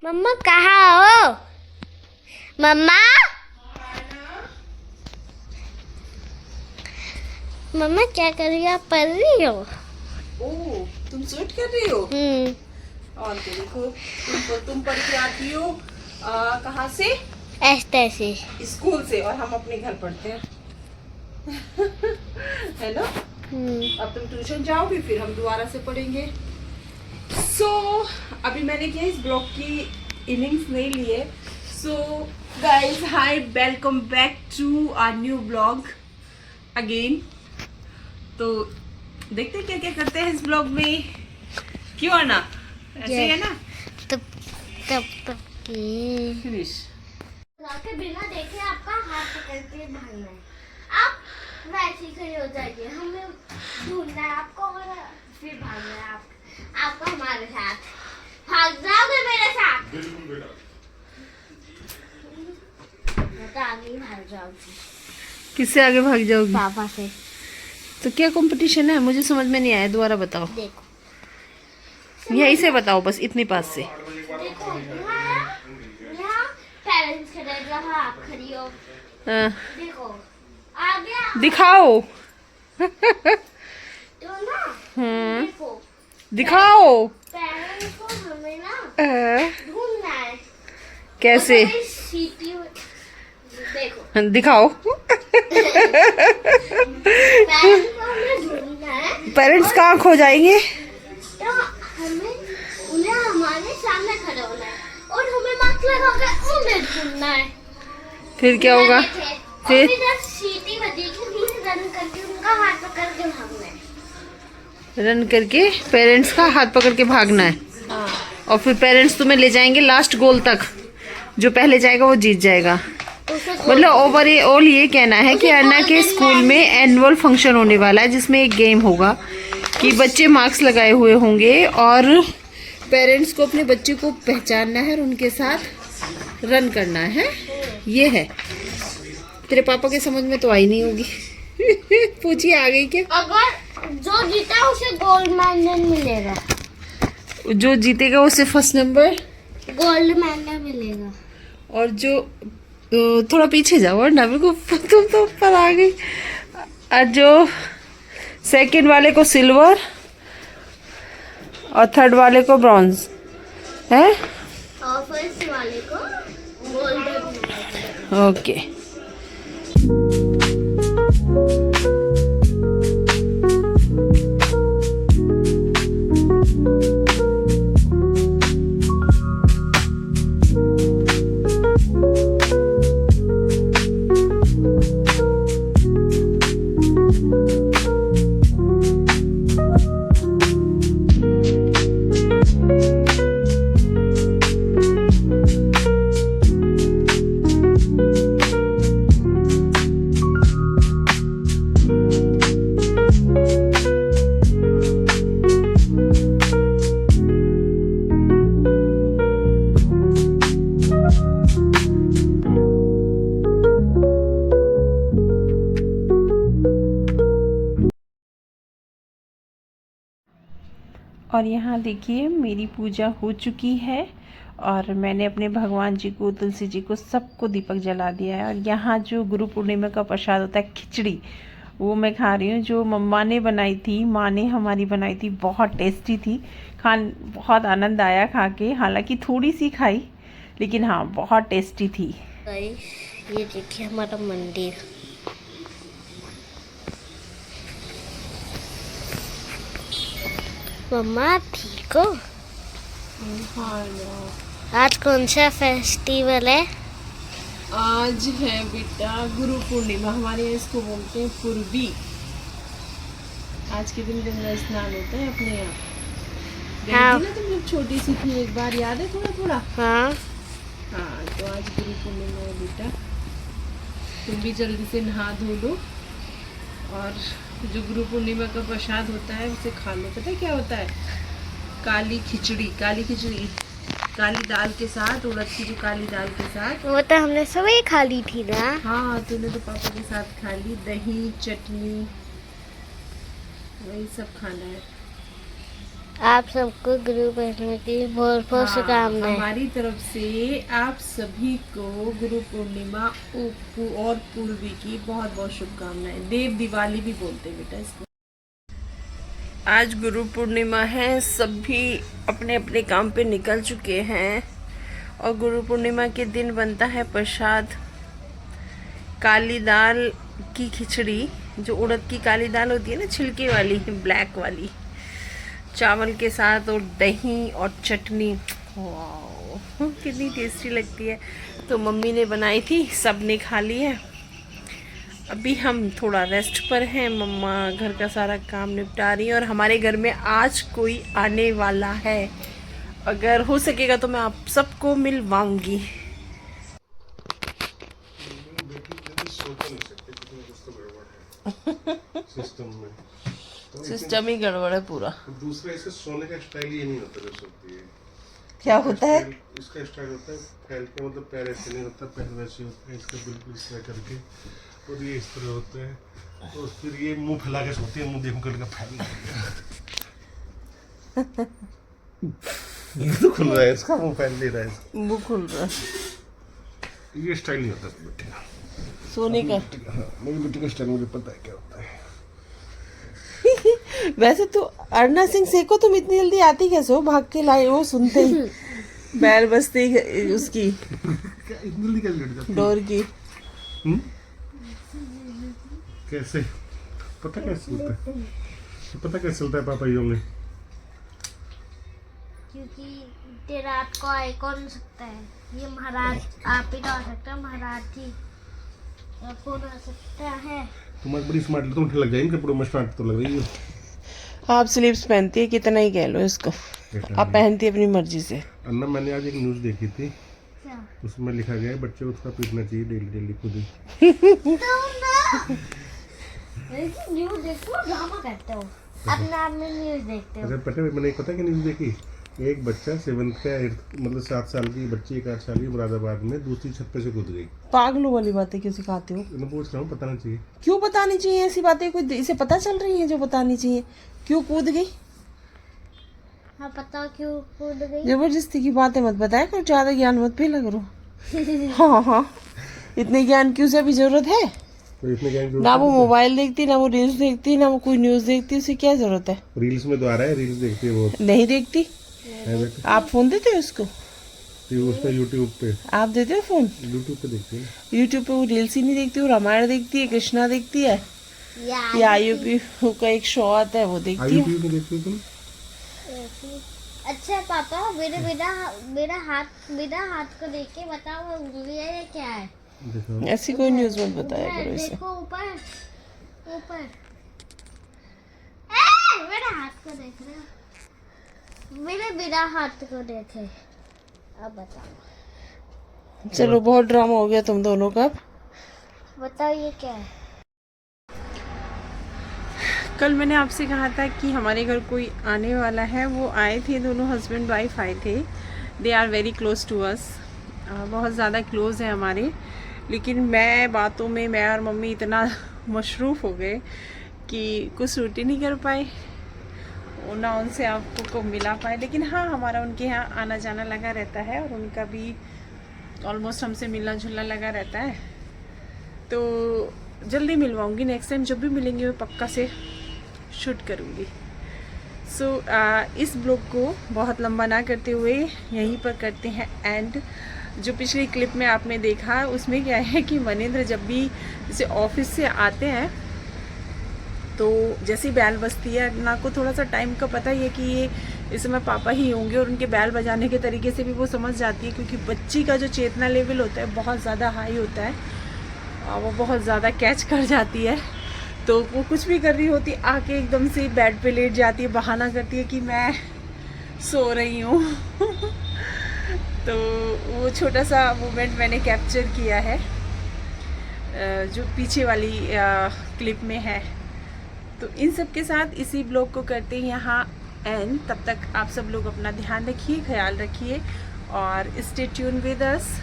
मम्मा कहाँ हो? मम्मा मम्मा क्या कर रही हो? आप पढ़ रही हो? ओह, तुम स्वेट कर रही हो? और तो देखो तुम पढ़ के आती हो कहाँ से? ऐसे से स्कूल से, और हम अपने घर पढ़ते हैं। है ना? अब तुम ट्यूशन जाओगी, फिर हम दोबारा से पढ़ेंगे। अभी मैंने क्या इस ब्लॉग की इनिंग्स नहीं लिए। Guys hi, welcome back to our new blog again. तो देखते क्या क्या करते हैं इस ब्लॉग में, क्यों आना ऐसे है ना? तब फिनिश के बिना देखे आपका हाथ पकड़ के भागना है। आप वैसे ही खड़े हो जाइए, हमें ढूंढना है आपको और फिर भागना है आपको हमारे साथ। भाग जाओगे मेरे साथ? बिल्कुल बेटा। मैं तो आगे ही भाग जाऊंगी। किससे आगे भाग जाओगी? पापा से। तो क्या कंपटीशन है? मुझे समझ में नहीं आया, दोबारा बताओ। देखो यहीं से बताओ, बस इतने पास से। देखो यहाँ पेरेंट्स खड़े हैं, जहाँ आप खड़ी हो। हाँ, देखो आ गया। दिखाओ। तो ना देखो दिखाओ। पेरेंट्स को हमें ना हाँ, ढूंढना है। कैसे? और सीटी देखो दिखाओ। पेरेंट्स को हमें ढूंढना है। पेरेंट्स कहाँ खो जाएंगे? तो हमें उन्हें हमारे सामने खड़े होना है और हमें मार्क्स लगा कर उन्हें ढूंढना है। फिर क्या होगा? फिर जब सीटी बजेगी फिर रन करके उनका हाथ पकड़ के भागना है। रन करके पेरेंट्स का हाथ पकड़ के भागना है। हाँ। और फिर पेरेंट्स तुम्हें ले जाएंगे लास्ट गोल तक। जो पहले जाएगा वो जीत जाएगा। मतलब ओवरऑल ये कहना है कि अन्ना के स्कूल में एनुअल फंक्शन होने वाला है, जिसमें एक गेम होगा कि बच्चे मार्क्स लगाए हुए होंगे और पेरेंट्स को अपने बच्चे को पहचानना है और उनके साथ रन करना है। ये है। तेरे पापा के समझ में तो आई नहीं होगी। पूछिए आ गई क्या? अगर जो जीता उसे गोल्ड मेडल मिलेगा। जो जीतेगा उसे फर्स्ट नंबर, गोल्ड मेडल मिलेगा। और जो थोड़ा पीछे जाओ और ना, बिल्कुल तुम तो ऊपर आ गई। और जो सेकंड वाले को सिल्वर और थर्ड वाले को ब्रॉन्ज है। और फर्स्ट वाले को गोल्ड मिलेगा। ओके। और यहाँ देखिए मेरी पूजा हो चुकी है और मैंने अपने भगवान जी को, तुलसी जी को, सबको दीपक जला दिया है। और यहाँ जो गुरु पूर्णिमा का प्रसाद होता है खिचड़ी, वो मैं खा रही हूँ, जो मम्मा ने बनाई थी, माँ ने हमारी बनाई थी। बहुत टेस्टी थी, बहुत आनंद आया खा के। हालांकि थोड़ी सी खाई, लेकिन हाँ बहुत टेस्टी थी। ये देखिए हमारा मंदिर। मम्मा ठीक हो? आज कौन सा फेस्टिवल है? आज है बेटा गुरु पूर्णिमा। हमारे यहाँ इसको बोलते हैं पूर्वी। आज के दिन गंगा स्नान होता है अपने यहाँ। हाँ। ना तुम जब छोटी सी थी, एक बार याद है थोड़ा थोड़ा? हाँ। हाँ, तो आज गुरु पूर्णिमा है बेटा। तुम भी जल्दी से नहा धो लो और जो गुरु पूर्णिमा का प्रसाद होता है उसे खा लो। पता है क्या होता है? काली खिचड़ी, काली दाल के साथ, उड़द की जो काली दाल के साथ। वो तो हमने सभी खा ली थी ना। हाँ, तूने तो पापा के साथ खा ली। दही, चटनी, वही सब खाना है। आप सबको गुरु पूर्णिमा की बहुत बहुत शुभकामनाएं। हमारी तरफ से आप सभी को गुरु पूर्णिमा और पूर्वी की बहुत बहुत शुभकामनाएं। देव दिवाली भी बोलते हैं बेटा इसको। आज गुरु पूर्णिमा है, सभी अपने अपने काम पे निकल चुके हैं और गुरु पूर्णिमा के दिन बनता है प्रसाद काली दाल की खिचड़ी, जो उड़द की काली दाल होती है ना, छिलके वाली ब्लैक वाली, चावल के साथ और दही और चटनी। वाह कितनी टेस्टी लगती है। तो मम्मी ने बनाई थी, सब ने खा ली है। अभी हम थोड़ा रेस्ट पर हैं, मम्मा घर का सारा काम निपटा रही है और हमारे घर में आज कोई आने वाला है। अगर हो सकेगा तो मैं आप सबको मिलवाऊंगी। सिस्टम ही गड़बड़ है पूरा। दूसरा इसका सोने का स्टाइल ये नहीं होता जैसे होती है। क्या होता है? इसका स्टाइल होता है फैल के, मतलब पैर ऐसे नहीं होता, पैर वैसे होता है इसका, बिल्कुल इस तरह करके, और ये इस तरह होता है। तो फिर ये मुंह फैला के सोती है, मुंह देखो करके फैल ये तो खुल रहा है इसका, मुंह फैल नहीं रहा है, मुंह खुल रहा है। ये स्टाइल नहीं होता बेटे का, सोने का। मेरी बेटी का स्टाइल मुझे पता है क्या होता है। वैसे तो अरुणा सिंह सेको तुम इतनी जल्दी आती कैसे हो? भाग के लाई वो सुनते ही बैल बजती उसकी इतनी जल्दी कैसे लड़ जाती है? डोर की। कैसे पता कैसे चलता है? पता कैसे चलता है पापा में? क्योंकि तेरा आपको आए कौन सकता है, ये महाराज आप ही तो आ सकता है, महाराज जी कौन आ सकता है। तुम्हारी बड़ी स्मार्ट, तुम लग जाएंगे कपड़ों में, स्मार्ट तो लग रही हो। आप स्लीव्स पहनती है, कितना ही कह लो इसको, आप पहनती है अपनी मर्जी से। अन्ना मैंने आज एक न्यूज़ देखी थी, क्या? उसमें लिखा गया है बच्चे को उसका पीटना चाहिए डेली डेली खुद ही। न्यूज़ देखो, ड्रामा करते हो, अपने आप में न्यूज़ देखते हो। अगर मैंने पता है कि न्यूज़ देखी, एक बच्चा 7th का मतलब 7 साल की बच्ची, 1 8 साल की, मुरादाबाद में दूसरी छत पे से कूद गई। पागलों वाली बातें क्यों सिखाते हो? मैं पूछ रहा हूँ, बताना चाहिए। क्यों बतानी चाहिए ऐसी बातें? कोई इसे पता चल रही है जो बतानी चाहिए? क्यों कूद गई? हाँ पता क्यों कूद गई। जबरदस्ती की बातें मत बताया करो, ज्यादा ज्ञान मत भी लग रहा। हाँ इतने ज्ञान की उसे अभी जरूरत है? तो इतने ज्ञान की ना वो मोबाइल देखती, ना वो रील्स देखती, ना वो कोई न्यूज देखती, उसे क्या जरूरत है? रील्स में तो आ रहा है, रील्स देखती है बहुत। नहीं देखती। आप फोन देते हो उसको? उस पे यूट्यूब पे आप देते हो फोन? यूट्यूब पे देखती है। यूट्यूब पे वो रील्स ही नहीं देखती, वो रामायण देखती है, कृष्णा देखती है, या आईयूपी का एक शो आता है वो देखती है। आईयूपी में देखती हो तुम? अच्छा पापा, मेरा हाथ को देख के बताओ वो उंगली है या क्या है? देखो ऐसी कोई न्यूज मत बताया करो इसे। देखो ऊपर ऊपर, मेरे हाथ को देख रहे हो, मेरे बिना हाथ को देखे। अब बताओ। चलो बहुत ड्रामा हो गया तुम दोनों का। बताओ ये क्या है? कल मैंने आपसे कहा था कि हमारे घर कोई आने वाला है। वो आए थे, दोनों हस्बैंड वाइफ आए थे। They are very close to us, बहुत ज़्यादा क्लोज है हमारे। लेकिन मैं बातों में, मैं और मम्मी इतना मशरूफ़ हो गए कि कुछ शूट ही नहीं कर पाए, ना उनसे आपको मिला पाए। लेकिन हाँ, हमारा उनके यहाँ आना जाना लगा रहता है और उनका भी ऑलमोस्ट हमसे मिलना जुलना लगा रहता है। तो जल्दी मिलवाऊंगी, नेक्स्ट टाइम जब भी मिलेंगे मैं पक्का से शूट करूँगी। सो इस ब्लॉग को बहुत लंबा ना करते हुए यहीं पर करते हैं एंड। जो पिछली क्लिप में आपने देखा, उसमें क्या है कि मनेंद्र जब भी जैसे ऑफिस से आते हैं तो जैसी बैल बजती है, ना को थोड़ा सा टाइम का पता ही है कि ये इस समय पापा ही होंगे, और उनके बैल बजाने के तरीके से भी वो समझ जाती है, क्योंकि बच्ची का जो चेतना लेवल होता है बहुत ज़्यादा हाई होता है, वो बहुत ज़्यादा कैच कर जाती है। तो वो कुछ भी कर रही होती, आके एकदम से बेड पे लेट जाती है, बहाना करती है कि मैं सो रही हूँ। तो वो छोटा सा मोमेंट मैंने कैप्चर किया है जो पीछे वाली क्लिप में है। तो इन सब के साथ इसी ब्लॉग को करते हैं यहाँ एंड। तब तक आप सब लोग अपना ध्यान रखिए, ख्याल रखिए और स्टे ट्यून विद अस।